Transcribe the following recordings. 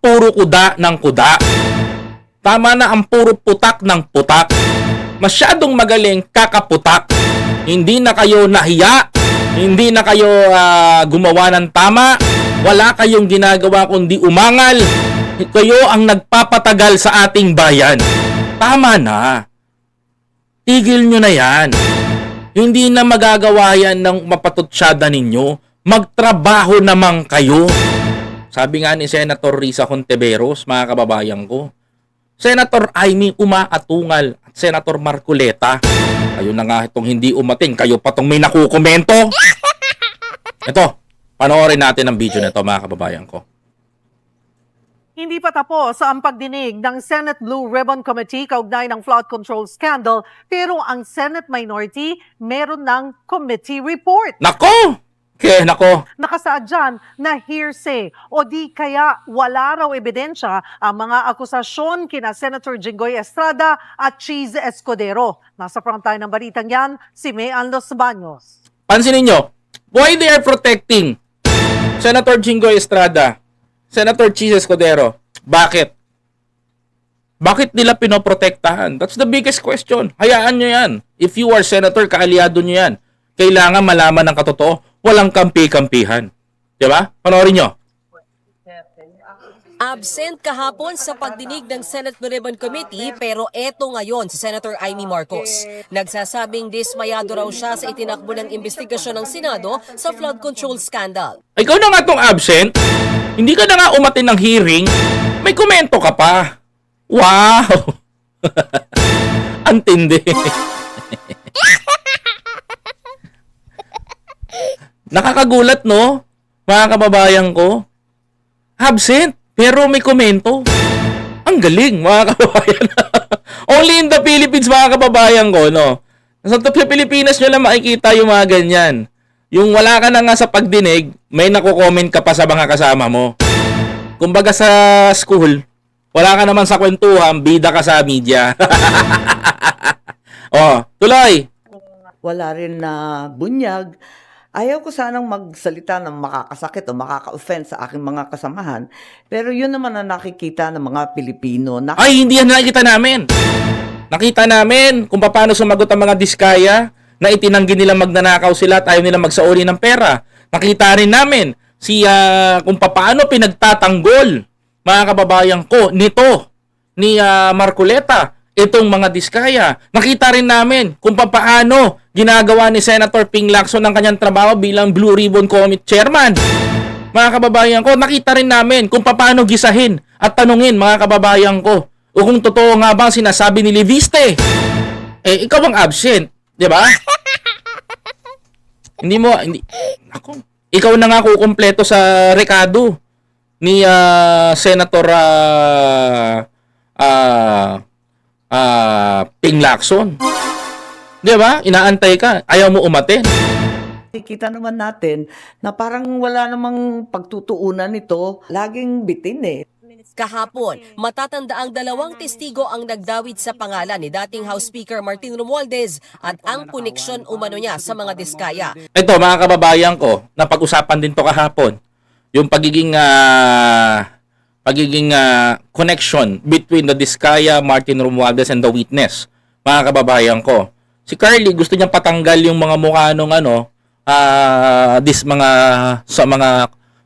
puro kuda ng kuda. Tama na ang puro putak ng putak. Masyadong magaling kakaputak. Hindi na kayo nahiya. Hindi na kayo gumawa ng tama. Wala kayong ginagawa kundi umangal. Kayo ang nagpapatagal sa ating bayan. Tama na. Tigil nyo na yan. Hindi na magagawa yan ng mapatutsyada ninyo. Magtrabaho naman kayo. Sabi nga ni Senator Risa Hontiveros, mga kababayan ko, Senator Amy umaatungal at Senator Marcoleta, kayo na nga itong hindi umating, kayo pa itong may nakukomento. Ito, panoorin natin ang video na ito, mga kababayan ko. Hindi pa tapos ang pagdinig ng Senate Blue Ribbon Committee kaugnay ng flood control scandal, pero ang Senate minority meron ng committee report. Nako! Nako. Nakasaad dyan na hearsay o di kaya wala raw ebidensya ang mga akusasyon kina Senator Jinggoy Estrada at Cheese Escudero. Nasa frontline ng balitang yan, si Mayan Los Baños. Pansinin nyo, why they are protecting Senator Jinggoy Estrada, Senator Cheese Escudero? Bakit? Bakit nila pinoprotektahan? That's the biggest question. Hayaan nyo yan. If you are senator, kaaliado nyo yan. Kailangan malaman ng katotoo. Walang kampi-kampihan. Diba? Panoorin nyo. Absent kahapon sa pagdinig ng Senate Blue Ribbon Committee pero eto ngayon si Senator Amy Marcos. Nagsasabing dismayado raw siya sa itinakbo ng investigasyon ng Senado sa flood control scandal. Ikaw na nga tong absent. Hindi ka na nga umatin ng hearing. May komento ka pa. Wow! Antindi. Nakakagulat, no? Mga kababayan ko. Absent, pero may komento. Ang galing, mga kababayan. Only in the Philippines, mga kababayan ko, no? Sa Pilipinas nyo lang makikita yung mga ganyan. Yung wala ka na nga sa pagdinig, may naku-comment ka pa sa mga kasama mo. Kumbaga sa school, wala ka naman sa kwentuhan, bida ka sa media. Oh, tuloy. Wala rin na bunyag. Ayaw ko sanang magsalita ng makakasakit o makaka-offend sa aking mga kasamahan. Pero yun naman ang nakikita ng mga Pilipino. Ay, hindi yan nakikita namin. Nakita namin kung paano sumagot ang mga diskaya na itinanggi nila magnanakaw sila at ayaw nila magsauli ng pera. Nakita rin namin kung paano pinagtatanggol, mga kababayan ko, nito, ni Marcoleta, itong mga diskaya. Nakita rin namin kung paano ginagawa ni Senator Ping Lacson ng kanyang trabaho bilang Blue Ribbon Committee Chairman. Mga kababayan ko, nakita rin namin kung paano gisahin at tanungin, mga kababayan ko, o kung totoo nga ba sinasabi ni Leviste. Ikaw ang absent, di ba? Ikaw na nga kukumpleto sa rekado ni Senator Ping Lacson. Di ba? Inaantay ka. Ayaw mo umatin. Nakikita naman natin na parang wala namang pagtutuunan nito. Laging bitin eh. Kahapon, matatanda ang dalawang testigo ang nagdawit sa pangalan ni dating House Speaker Martin Romualdez at ang koneksyon umano niya sa mga diskaya. Ito, mga kababayan ko, napag-usapan din to kahapon. Yung pagiging connection between the diskaya, Martin Romualdez, and the witness. Mga kababayan ko, si Carly gusto niyang patanggal yung mga mukha nung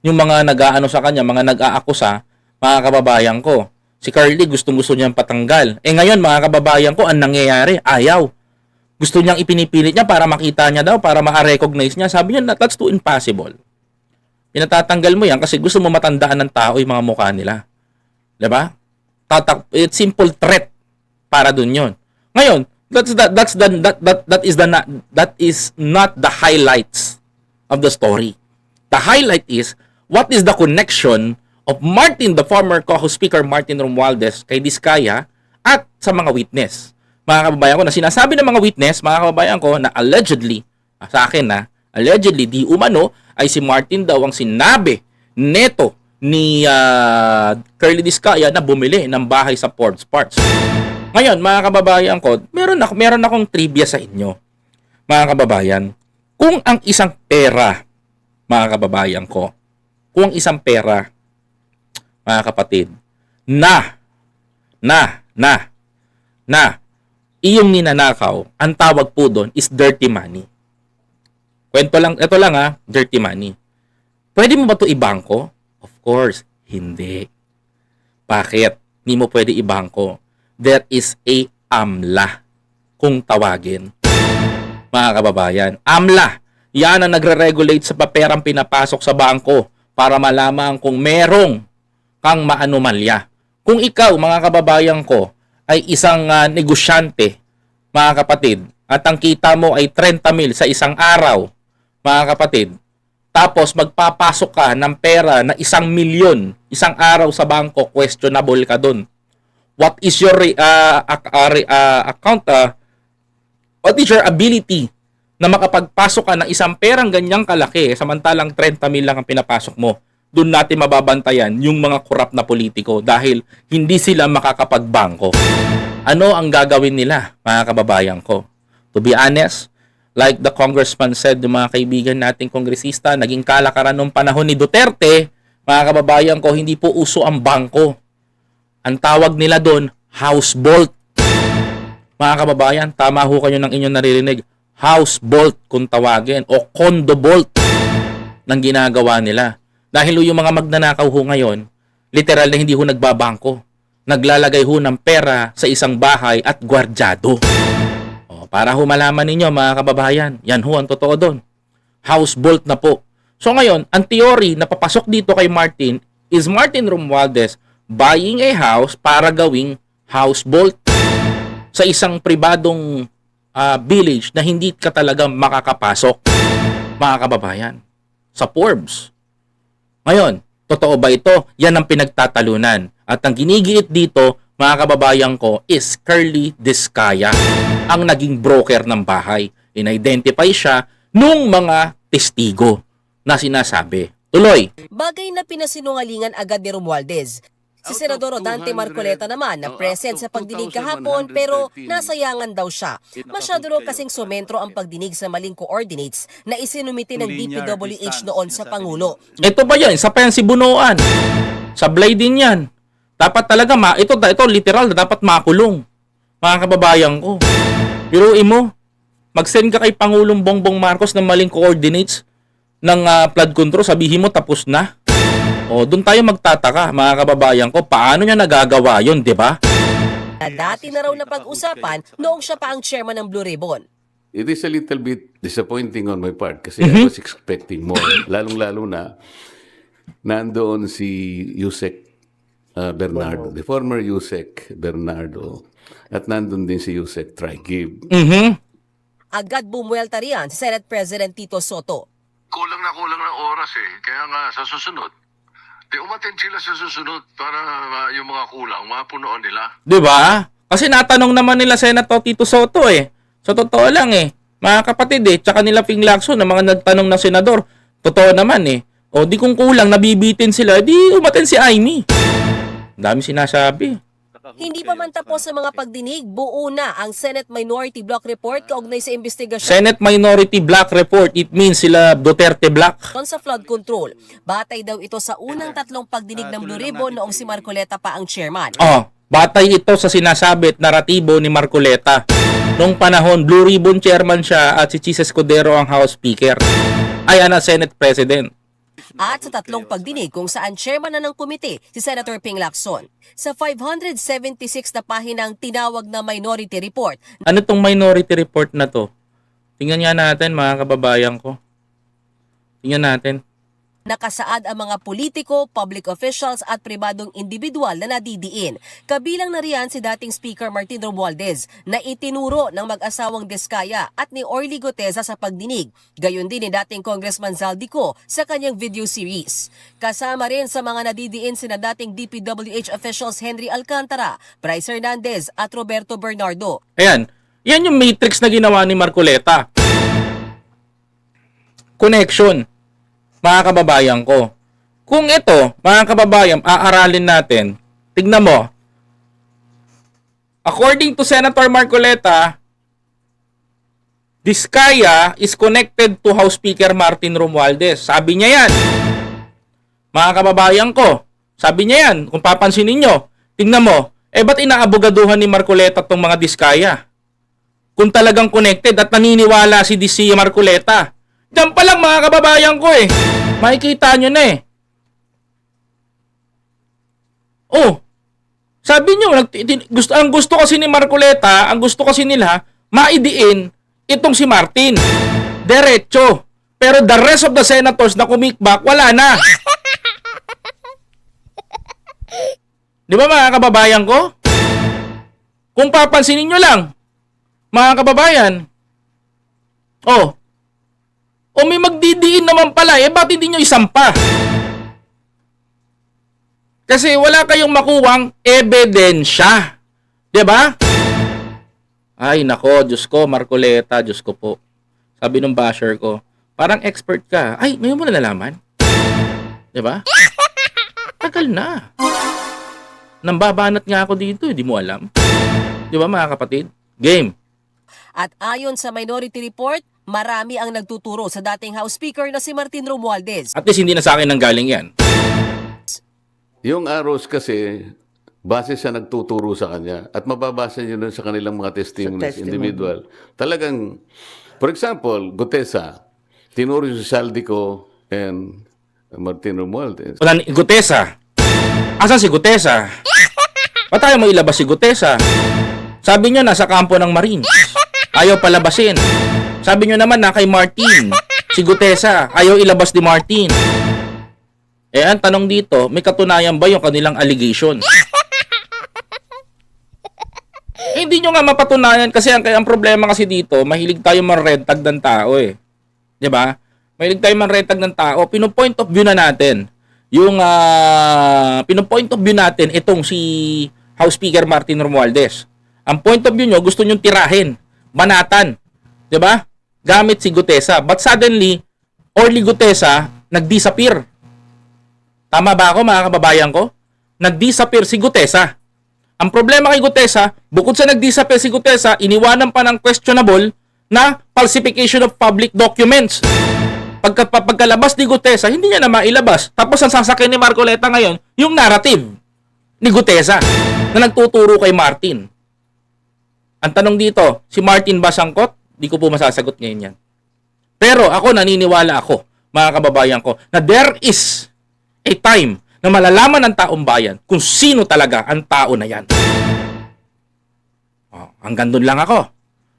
yung mga nag-aano sa kanya, mga nag-aakusa, mga kababayan ko. Si Carly gusto niyang patanggal. Ngayon, mga kababayan ko, ang nangyayari, ayaw. Gusto niyang ipinipilit niya para makita niya daw, para ma-recognize niya. Sabi niya, that's too impossible. Pinatatanggal mo yan kasi gusto mo matandaan ng tao yung mga mukha nila. Diba? It's simple threat para dun yun. Ngayon, that is not the highlights of the story. The highlight is what is the connection of Martin, the former co-host speaker Martin Romualdez kay Diskaya at sa mga witness. Mga kababayan ko, na sinasabi ng mga witness, mga kababayan ko, na allegedly, sa akin allegedly, di umano, ay si Martin daw ang sinabi neto ni Curly Diskaya na bumili ng bahay sa Forbes Parks. Ngayon, mga kababayan ko, meron akong trivia sa inyo. Mga kababayan, kung ang isang pera, mga kababayan ko, kung ang isang pera mga kapatid, na iyong ninanakaw, ang tawag po doon is dirty money. Kwento lang, ito lang dirty money. Pwede mo ba ito ibangko? Of course, hindi. Bakit? Hindi mo pwede ibangko. There is a AMLA kung tawagin. Mga kababayan, AMLA, yan ang nagre-regulate sa paperang pinapasok sa bangko para malaman kung merong kang maanomalya. Kung ikaw, mga kababayan ko, ay isang negosyante, mga kapatid, at ang kita mo ay 30 mil sa isang araw, mga kapatid, tapos magpapasok ka ng pera na 1 milyon isang araw sa bangko, questionable ka dun. What is your what is your ability na makapagpasok ka ng isang perang ganyang kalaki samantalang 30 mil lang ang pinapasok mo? Doon natin mababantayan yung mga korap na politiko dahil hindi sila makakapagbangko. Ano ang gagawin nila, mga kababayan ko? To be honest, like the congressman said, yung mga kaibigan nating kongresista, naging kalakaran nung panahon ni Duterte, mga kababayan ko, hindi po uso ang bangko. Ang tawag nila doon, house vault. Mga kababayan, tama ho kayo ng inyong naririnig. House vault kung tawagin o condo vault ng ginagawa nila. Dahil yung mga magnanakaw ho ngayon, literal na hindi ho nagbabangko. Naglalagay ho ng pera sa isang bahay at gwardyado. O, para ho malaman ninyo mga kababayan, yan ho ang totoo doon. House vault na po. So ngayon, ang theory na papasok dito kay Martin is Martin Romualdez buying a house para gawing house vault sa isang pribadong village na hindi ka talaga makakapasok, mga kababayan, sa Forbes. Ngayon, totoo ba ito? Yan ang pinagtatalunan. At ang ginigiit dito, mga kababayan ko, is Curly Discaya, ang naging broker ng bahay. In-identify siya nung mga testigo na sinasabi. Tuloy. Bagay na pinasinungalingan agad ni Romualdez. Si Senador Dante Marcoleta naman na present sa pagdinig kahapon pero nasayangan daw siya. Masyado raw kasing sumentro ang pagdinig sa maling coordinates na isinumiti ng DPWH noon sa Pangulo. Ito ba yan? Sa pensi bunuan. Sablay din yan. Dapat talaga, ito literal, dapat makulong. Mga kababayan ko. Biruin mo, mag-send ka kay Pangulong Bongbong Marcos ng maling coordinates ng flood control, sabihin mo tapos na. O, doon tayo magtataka, mga kababayan ko, paano niya nagagawa yun, di ba? Dati na raw na pag-usapan noong siya pa ang chairman ng Blue Ribbon. It is a little bit disappointing on my part kasi I was expecting more. Lalong-lalo na nandoon si Yusek Bernardo, the former Yusek Bernardo, at nandun din si Yusek Trigib. Agad bumuelta riyan si Senate President Tito Soto. Kulang ng oras eh. Kaya nga sa susunod, umattend sila sa susunod para yung mga kulang, mapunoan nila. Di ba? Kasi natanong naman nila Senator Tito Soto eh. So totoo lang eh. Mga kapatid tsaka nila Ping Lacson na mga nagtanong ng senador. Totoo naman eh. O di kung kulang, nabibitin sila, di umattend si Amy. Dami sinasabi. Hindi pa man tapos sa mga pagdinig, buo na ang Senate Minority Block Report kaugnay sa investigasyon Senate Minority Block Report, it means sila Duterte Block. sa flood control. Batay daw ito sa unang 3 pagdinig ng Blue Ribbon noong si Marcoleta pa ang chairman. Batay ito sa sinasabit naratibo ni Marcoleta. Nung panahon, Blue Ribbon chairman siya at si Chis Escudero ang House Speaker. Ay, Senate President. At sa 3 pagdinig kung saan chairman na ng komite si Senator Ping Lacson. Sa 576 na pahinang tinawag na Minority Report. Ano tong Minority Report na to? Tingnan nga natin mga kababayan ko. Tingnan natin. Nakasaad ang mga politiko, public officials at pribadong individual na nadidiin. Kabilang na riyan si dating Speaker Martin Romualdez na itinuro ng mag-asawang Discaya at ni Orly Guteza sa pagdinig. Gayon din ni dating Congressman Zaldico sa kanyang video series. Kasama rin sa mga nadidiin sina dating DPWH officials Henry Alcantara, Bryce Hernandez at Roberto Bernardo. Ayan. Yan yung matrix na ginawa ni Marcoleta. Connection. Mga kababayan ko. Kung ito, mga kababayan, aaralin natin. Tignan mo. According to Senator Marcoleta, Discaya is connected to House Speaker Martin Romualdez. Sabi niya yan. Mga kababayan ko, Sabi niya yan, kung papansin ninyo, tingnan mo, ba't inaabogaduhan ni Marcoleta tong mga diskaya? Kung talagang connected at naniniwala si Marcoleta. Diyan pa lang mga kababayan ko makikita nyo na Oh, sabi nyo, ang gusto kasi ni Marcoleta, ang gusto kasi nila, maidiin itong si Martin. Diretso. Pero the rest of the senators na kumikbak, wala na. Di ba mga kababayan ko? Kung papansinin nyo lang, mga kababayan, may magdidiin naman pala, ba't hindi nyo isampa? Kasi wala kayong makuwang ebidensya. Di ba? Ay, nako, Diyos ko, Marcoleta, Diyos ko po. Sabi ng basher ko, parang expert ka. Ay, ngayon mo na nalaman. Di ba? Tagal na. Nambabanat nga ako dito, di mo alam. Di ba mga kapatid? Game. At ayon sa Minority Report, marami ang nagtuturo sa dating House Speaker na si Martin Romualdez. At least hindi na sa akin nanggaling yan. Yung arrows kasi, base sa nagtuturo sa kanya at mababasa nyo nun sa kanilang mga testimonies, individual. Talagang, for example, Gutesa, tinuro si Saldico and Martin Romualdez. Wala ni Gutesa. Asan si Gutesa? Ba't tayo mo ilabas si Gutesa? Sabi nyo nasa kampo ng Marines. Ayaw palabasin. Sabi nyo naman na kay Martin. Si Gutesa, ayaw ilabas ni Martin. Ang tanong dito, may katunayan ba yung kanilang allegation? Hindi nyo nga mapatunayan kasi ang problema kasi dito, mahilig tayo man-red tag ng tao Di ba? Mahilig tayo man-red tag ng tao. Pino-point of view na natin. Yung pino-point of view natin itong si House Speaker Martin Romualdez. Ang point of view nyo, gusto nyo tirahin, banatan. Di ba? Gamit si Gutesa. But suddenly, Orly Gutesa nag-disappear. Tama ba ako mga kababayan ko? Nag-disappear si Gutesa. Ang problema kay Gutesa, bukod sa nag-disappear si Gutesa, iniwanan pa ng questionable na falsification of public documents. Pagkalabas ni Gutesa, hindi niya na mailabas. Tapos ang sasakyan ni Marcoleta ngayon, yung narrative ni Gutesa na nagtuturo kay Martin. Ang tanong dito, si Martin ba sangkot? Di ko po masasagot ngayon yan. Pero ako, naniniwala ako, mga kababayan ko, na there is a time na malalaman ng taong bayan kung sino talaga ang tao na yan. Hanggang doon lang ako,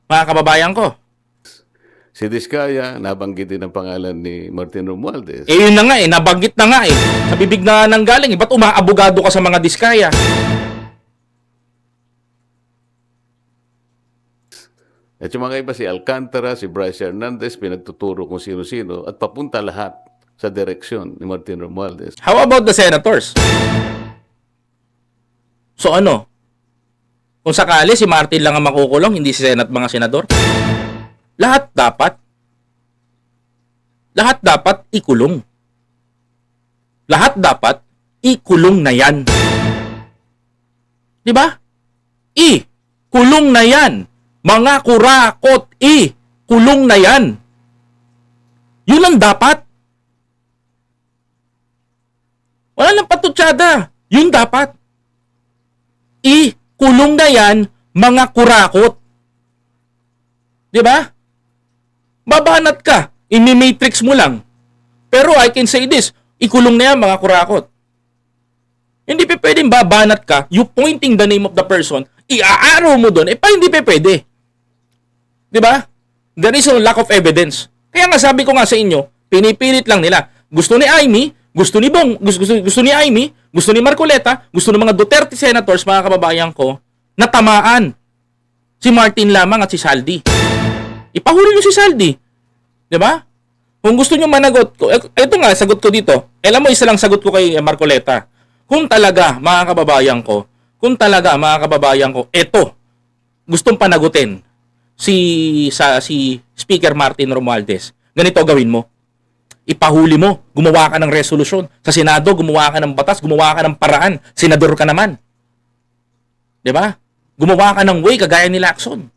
mga kababayan ko. Si Diskaya, nabanggit din ang pangalan ni Martin Romualdez. Yun na nga nabanggit na nga Sa bibig na nanggaling, ba't umaabogado ka sa mga Diskaya? At yung mga iba, si Alcantara, si Bryce Hernandez, pinagtuturo kung sino-sino at papunta lahat sa direksyon ni Martin Romualdez. How about the senators? So ano? Kung sakali si Martin lang ang makukulong, hindi si Senate mga senador? Lahat dapat ikulong. Lahat dapat ikulong na yan. Di ba? Kulong na yan. Mga kurakot, kulong na yan. Yun ang dapat. Wala nang patutsada. Yun dapat. Kulong na yan, mga kurakot. Di ba? Babanat ka. Imi-matrix mo lang. Pero I can say this, ikulong na yan, mga kurakot. Hindi pa pwedeng babanat ka, you pointing the name of the person, iaaraw mo doon, hindi pa pwede. Di ba? There is a lack of evidence. Kaya nga sabi ko nga sa inyo, pinipilit lang nila. Gusto ni Amy, gusto ni Amy, gusto ni Marcoleta, gusto ng mga Duterte senators, mga kababayan ko, na tamaan si Martin lamang at si Saldi. Ipahuli nyo si Saldi. Di ba? Kung gusto nyo managot ko, ito nga, sagot ko dito. Alam mo, isa lang sagot ko kay Marcoleta. Kung talaga, mga kababayan ko, eto, gustong panagutin si Speaker Martin Romualdez, ganito gawin mo. Ipahuli mo, gumawa ka ng resolusyon. Sa Senado, gumawa ka ng batas, gumawa ka ng paraan. Senador ka naman. Di ba? Gumawa ka ng way, kagaya ni Lacson.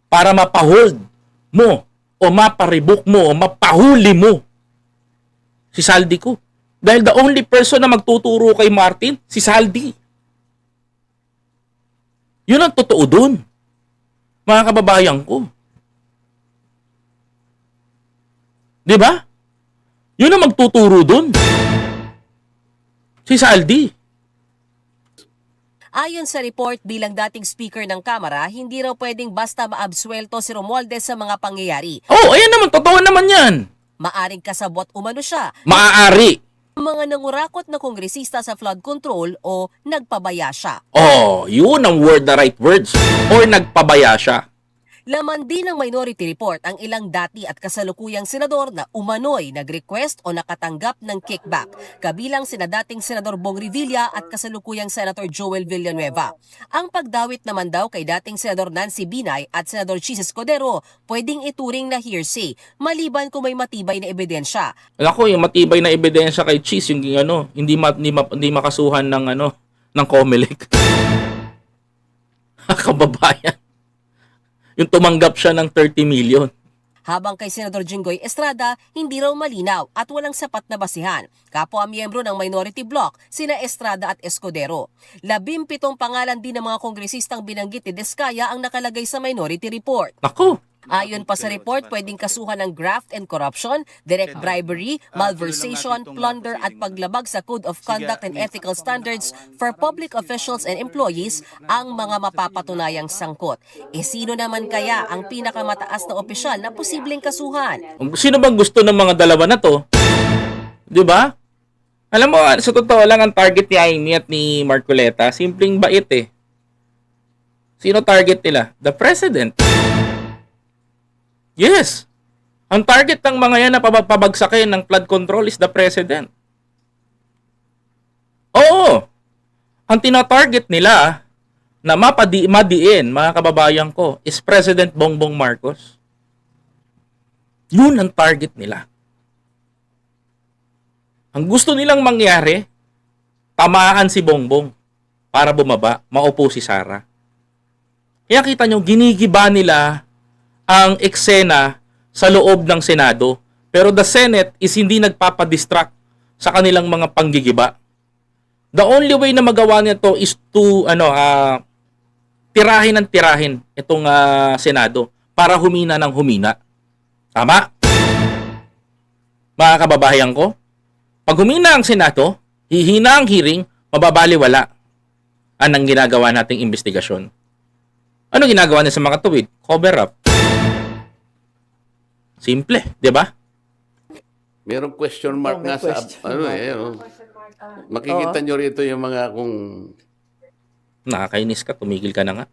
Para mapahold mo, o maparibok mo, o mapahuli mo si Saldico. Dahil the only person na magtuturo kay Martin, si Saldi. Yun ang totoo dun. Mga kababayan ko. Di ba? Yun ang magtuturo dun. Si Saldi. Ayon sa report, bilang dating speaker ng Kamara, hindi raw pwedeng basta maabsuelto si Romualdez sa mga pangyayari. Oh, ayan naman. Totoo naman yan. Maaring kasabwat umano siya Maaari. ng mga nangurakot na kongresista sa flood control o nagpabaya siya. Oh, yun ang word, the right words. Or nagpabaya siya. Laman din ng minority report ang ilang dati at kasalukuyang senador na umano'y nag-request o nakatanggap ng kickback, kabilang sina dating Senador Bong Revilla at kasalukuyang Senator Joel Villanueva. Ang pagdawit naman daw kay dating Senador Nancy Binay at Senador Chis Escudero pwedeng ituring na hearsay, maliban kung may matibay na ebidensya. Ako, yung matibay na ebidensya kay Cheese, yung hindi makasuhan ng COMELEC. Kababayan. Yung tumanggap siya ng 30 million. Habang kay Senador Jinggoy Estrada, hindi raw malinaw at walang sapat na basihan. Kapwa miyembro ng minority bloc, sina Estrada at Escudero. 17 pangalan din ng mga kongresistang binanggit ni Diskaya ang nakalagay sa minority report. Ako, Ayon pa sa report, pwedeng kasuhan ng graft and corruption, direct bribery, malversation, plunder at paglabag sa Code of Conduct and Ethical Standards for public officials and employees ang mga mapapatunayang sangkot. Sino naman kaya ang pinakamataas na opisyal na posibleng kasuhan? sino bang gusto ng mga dalawa na to? Di ba? Alam mo, sa totoo lang, ang target ni Amy at ni Marcoleta, simpleng bait eh. Sino target nila? The President. Yes. Ang target ng mga yan na pabagsakin ng flood control is the President. Oo. Ang tinatarget nila na madiin, mga kababayan ko, is President Bongbong Marcos. Yun ang target nila. Ang gusto nilang mangyari, tamaan si Bongbong para bumaba, maupo si Sara. Kaya kita nyo, ginigiba nila ang eksena sa loob ng Senado. Pero the Senate is hindi nagpapadistract sa kanilang mga panggigiba. The only way na magawa nito is to tirahin ng tirahin itong Senado para humina ng humina. Tama? Mga kababayan ko, pag humina ang Senado, hihina ang hearing, mababaliwala ang ginagawa nating investigasyon. Ano ginagawa niya sa mga tuwid? Cover up. Simple, di ba? Merong question mark nga sa makikita nyo rito yung mga kung Nakakainis ka, tumigil ka na nga.